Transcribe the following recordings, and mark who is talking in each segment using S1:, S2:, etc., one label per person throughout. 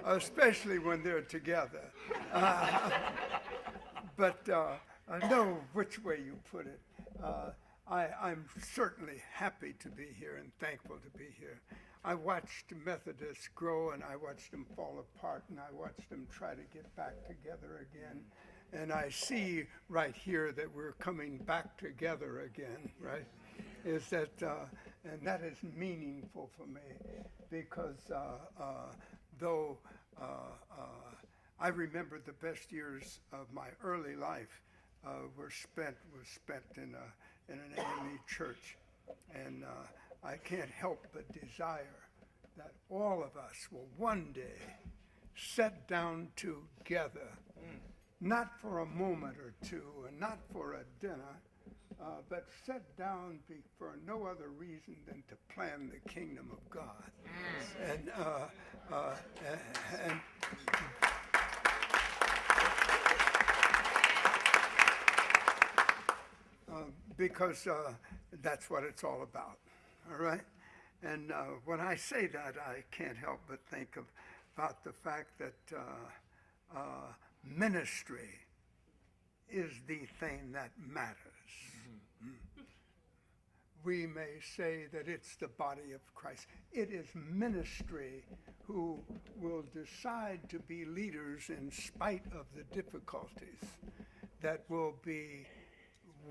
S1: especially when they're together. But I know which way you put it. I'm certainly happy to be here and thankful to be here. I watched Methodists grow, and I watched them fall apart, and I watched them try to get back together again. And I see right here that we're coming back together again, right? Is that, and that is meaningful for me, because though I remember the best years of my early life was spent in an AME church, and I can't help but desire that all of us will one day sit down together, not for a moment or two, and not for a dinner, but sit down for no other reason than to plan the kingdom of God. And because that's what it's all about, all right? And when I say that, I can't help but think about the fact that ministry is the thing that matters. We may say that it's the body of Christ. It is ministry who will decide to be leaders in spite of the difficulties, that will be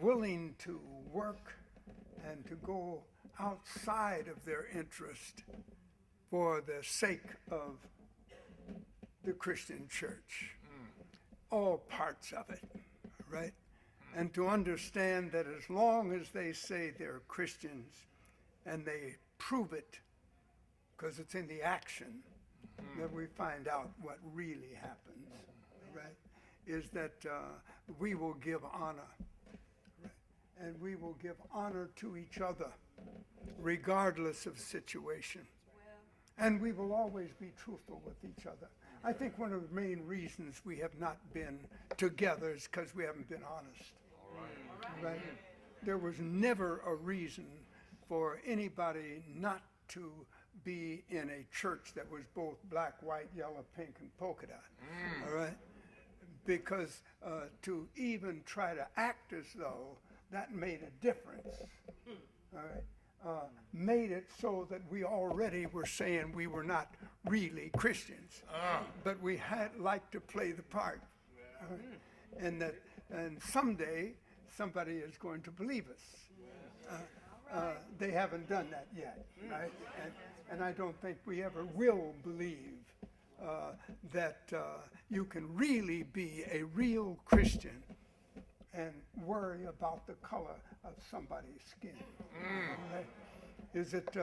S1: willing to work and to go outside of their interest for the sake of the Christian church. All parts of it, right? And to understand that as long as they say they're Christians and they prove it, because it's in the action that we find out what really happens, right? Is that we will give honor. And we will give honor to each other, regardless of situation. And we will always be truthful with each other. I think one of the main reasons we have not been together is because we haven't been honest. All right? There was never a reason for anybody not to be in a church that was both black, white, yellow, pink, and polka dot. All right? Because to even try to act as though that made a difference, all right? Made it so that we already were saying we were not really Christians, but we had like to play the part, and someday somebody is going to believe us. They haven't done that yet, right? And I don't think we ever will believe that you can really be a real Christian and worry about the color of somebody's skin. Right? Is it?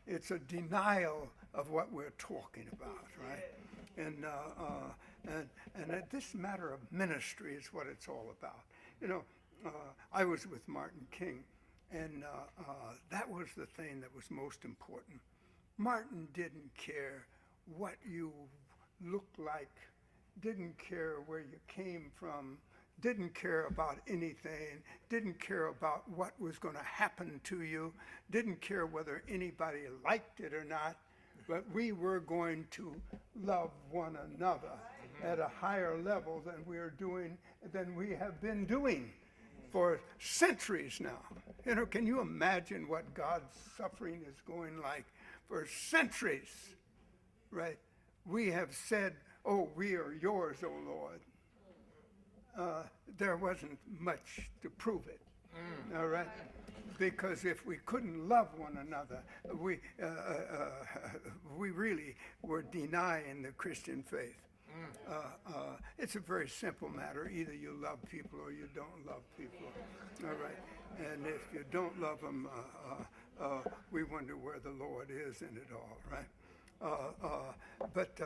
S1: It's a denial of what we're talking about, right? And this matter of ministry is what it's all about. You know, I was with Martin King, and that was the thing that was most important. Martin didn't care what you looked like, didn't care where you came from, didn't care about anything, didn't care about what was going to happen to you, didn't care whether anybody liked it or not, but we were going to love one another at a higher level than we have been doing for centuries now. You know, can you imagine what God's suffering is going like for centuries, right? We have said, oh, we are yours, O Lord. There wasn't much to prove it, all right? Because if we couldn't love one another, we really were denying the Christian faith. It's a very simple matter. Either you love people or you don't love people, all right? And if you don't love them, we wonder where the Lord is in it all, right? But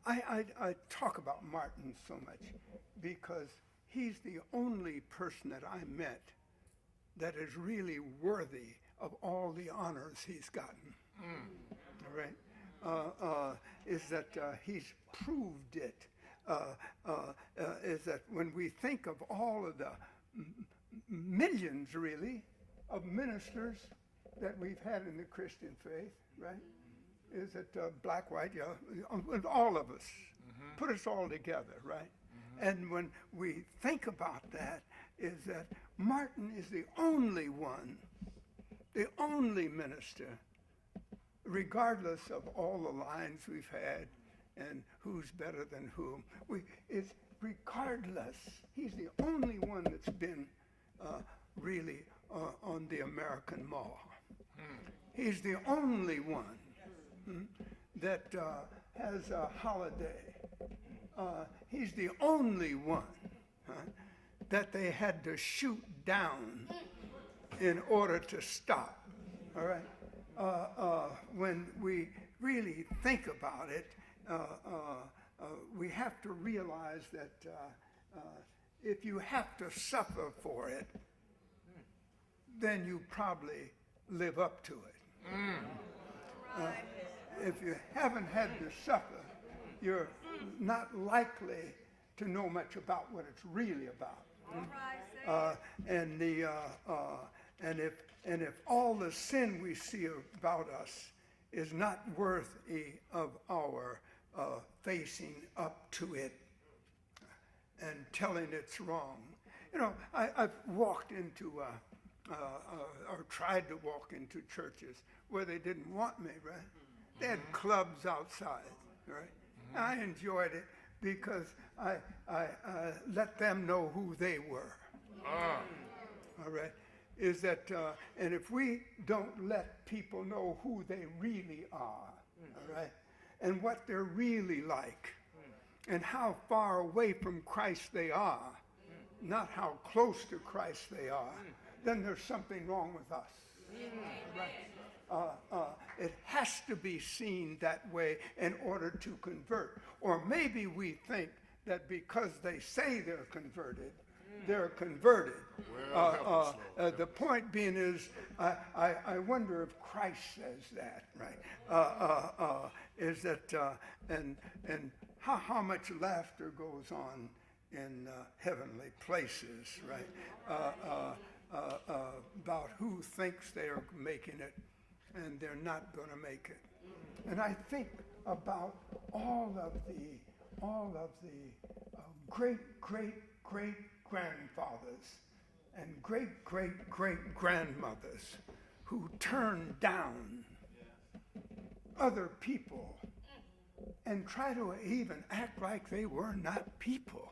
S1: I talk about Martin so much because he's the only person that I met that is really worthy of all the honors he's gotten. All right? Is that he's proved it. Is that when we think of all of the millions, really, of ministers that we've had in the Christian faith, right? is it black, white, with all of us. Put us all together, right? And when we think about that, is that Martin is the only one, the only minister, regardless of all the lines we've had and who's better than whom. It's regardless. He's the only one that's been really on the American mall. He's the only one that has a holiday. He's the only one that they had to shoot down in order to stop. All right. When we really think about it, we have to realize that if you have to suffer for it, then you probably live up to it. If you haven't had to suffer, you're not likely to know much about what it's really about. And if all the sin we see about us is not worthy of our facing up to it and telling it's wrong. You know, I've walked into or tried to walk into churches where they didn't want me, right? They had clubs outside, right? I enjoyed it because I let them know who they were. All right? Is that, and if we don't let people know who they really are, all right, and what they're really like, and how far away from Christ they are, not how close to Christ they are, then there's something wrong with us. Right? It has to be seen that way in order to convert. Or maybe we think that because they say they're converted, they're converted. The point being is, I wonder if Christ says that, right? Is that, and how much laughter goes on in heavenly places, right? About who thinks they're making it and they're not going to make it. And I think about all of the great grandfathers and great grandmothers who turned down other people and try to even act like they were not people.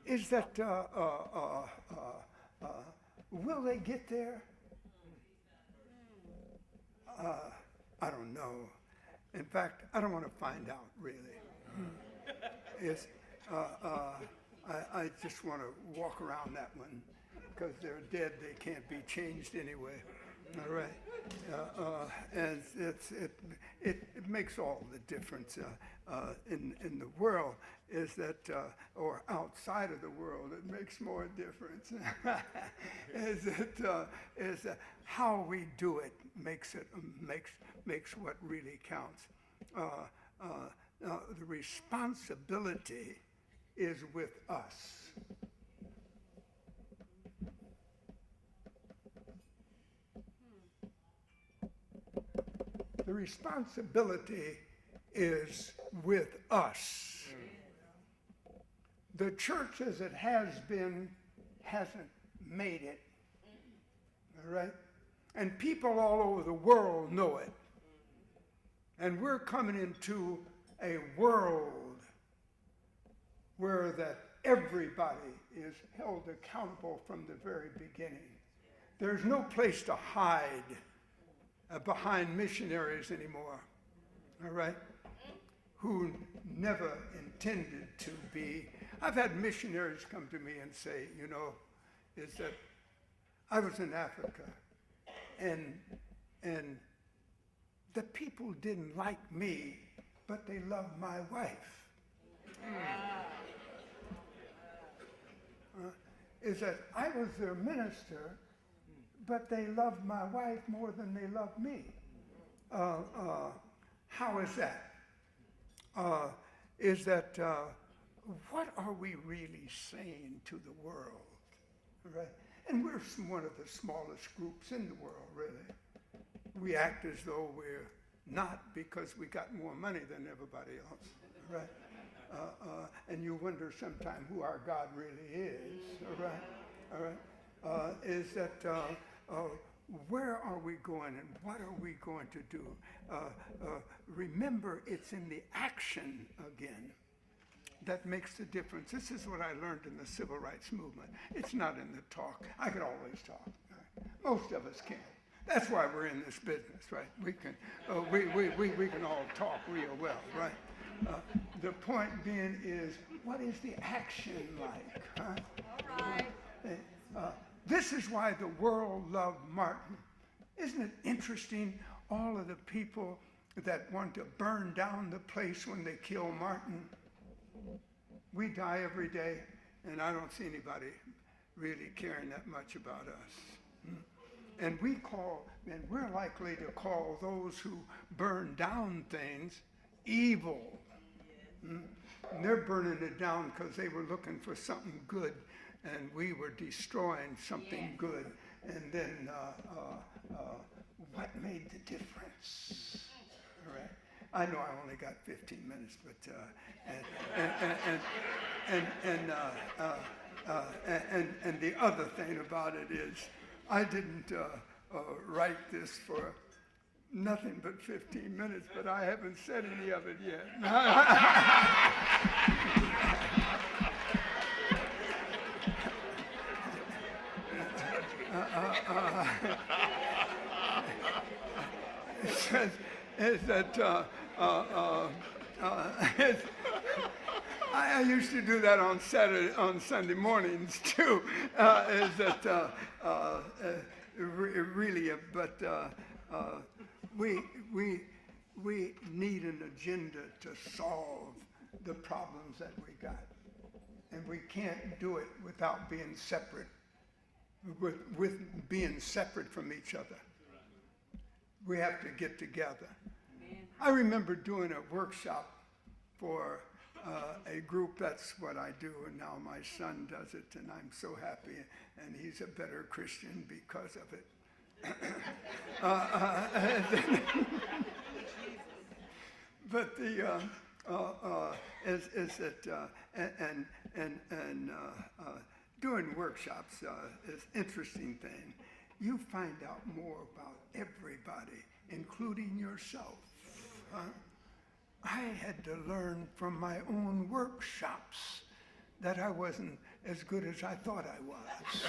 S1: Is that will they get there? I don't know. In fact, I don't want to find out, really. I just want to walk around that one because they're dead. They can't be changed anyway. All right. And it makes all the difference in the world. Is that, or outside of the world, it makes more difference. Is that how we do it makes what really counts. The responsibility is with us. The responsibility is with us. The church as it has been hasn't made it. All right? And people all over the world know it. And we're coming into a world where that everybody is held accountable from the very beginning. There's no place to hide behind missionaries anymore, all right, who never intended to be. I've had missionaries come to me and say, you know, is that I was in Africa and the people didn't like me, but they loved my wife. Is that I was their minister, but they loved my wife more than they loved me. How is that? Is that what are we really saying to the world? Right? And we're one of the smallest groups in the world, really. We act as though we're not because we got more money than everybody else, right? And you wonder sometime who our God really is, all right? Is that where are we going and what are we going to do? Remember, it's in the action again that makes the difference. This is what I learned in the civil rights movement. It's not in the talk. I could always talk. Most of us can. That's why we're in this business, right? We can all talk real well, right? The point being is, what is the action like? Huh?
S2: All right.
S1: This is why the world loved Martin. Isn't it interesting, all of the people that want to burn down the place when they kill Martin? We die every day, and I don't see anybody really caring that much about us. And we're likely to call those who burn down things evil. And they're burning it down because they were looking for something good, and we were destroying something good. And then what made the difference? All right. I know I only got 15 minutes, but and the other thing about it is, I didn't write this for nothing but 15 minutes, but I haven't said any of it yet. I used to do that on Sunday mornings too. We need an agenda to solve the problems that we got, and we can't do it without being separate. With being separate from each other, we have to get together. I remember doing a workshop for a group. That's what I do, and now my son does it, and I'm so happy, and he's a better Christian because of it. But the doing workshops is an interesting thing. You find out more about everybody, including yourself. I had to learn from my own workshops that I wasn't as good as I thought I was.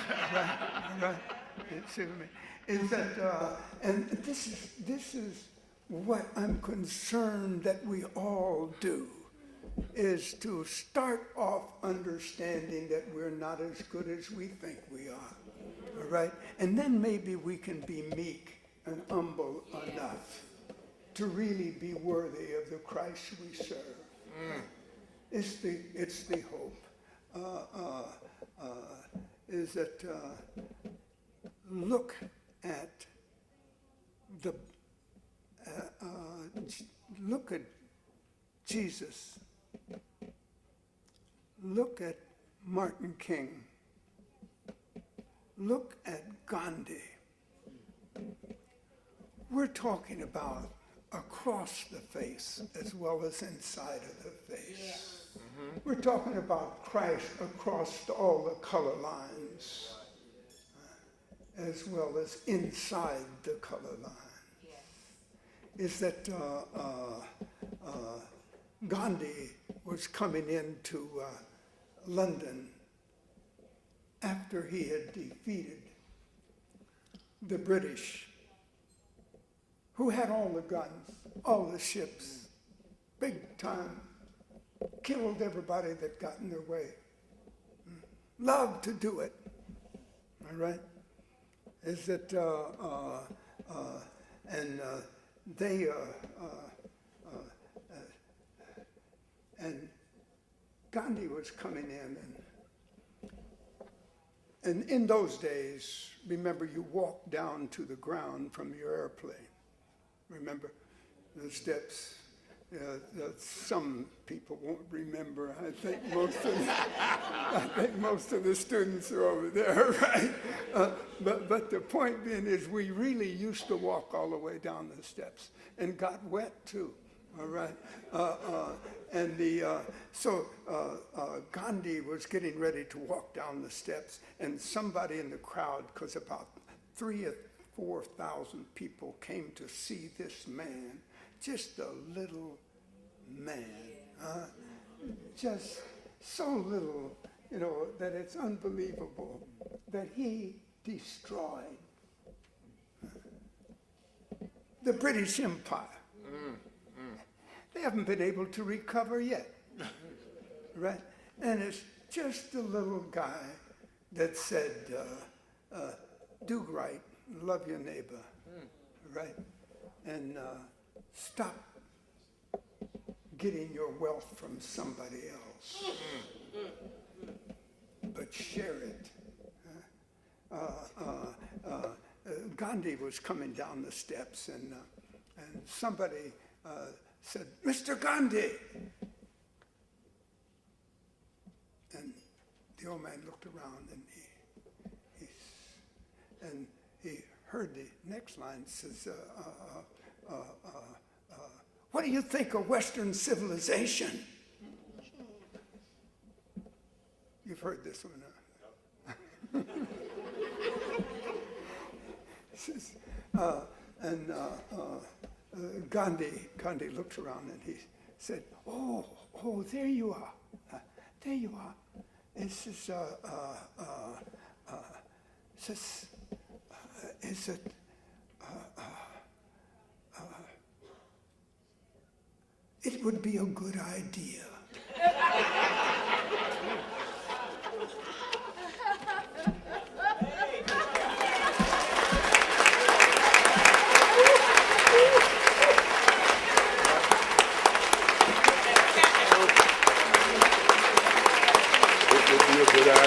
S1: Right? See what I mean? Is that, and this is what I'm concerned that we all do, is to start off understanding that we're not as good as we think we are. All right? And then maybe we can be meek and humble enough to really be worthy of the Christ we serve. It's the hope. Is that look at look at Jesus. Look at Martin King. Look at Gandhi. We're talking about across the face as well as inside of the face.
S2: Yeah.
S1: We're talking about Christ across all the color lines as well as inside the color line. Yeah. Is that Gandhi was coming into London after he had defeated the British, who had all the guns, all the ships, big time, killed everybody that got in their way. Loved to do it, all right? Is that, and Gandhi was coming in, and in those days, remember, you walked down to the ground from your airplane. Remember the steps, Some people won't remember. I think most of the students are over there, right? But the point being is we really used to walk all the way down the steps and got wet too, all right? So Gandhi was getting ready to walk down the steps, and somebody in the crowd, because about 3,000 or 4,000 people came to see this man, just a little man, just so little, that it's unbelievable that he destroyed the British Empire. They haven't been able to recover yet, right? And it's just a little guy that said, do right, love your neighbor, right? And stop getting your wealth from somebody else, but share it. Gandhi was coming down the steps, and somebody said, "Mr. Gandhi." And the old man looked around, and he heard the next line. Says, "What do you think of Western civilization?" You've heard this one, huh? Gandhi looked around and he said, "Oh, there you are, there you are." And says, "Is it?" It would be a good idea.
S2: It would be a good idea.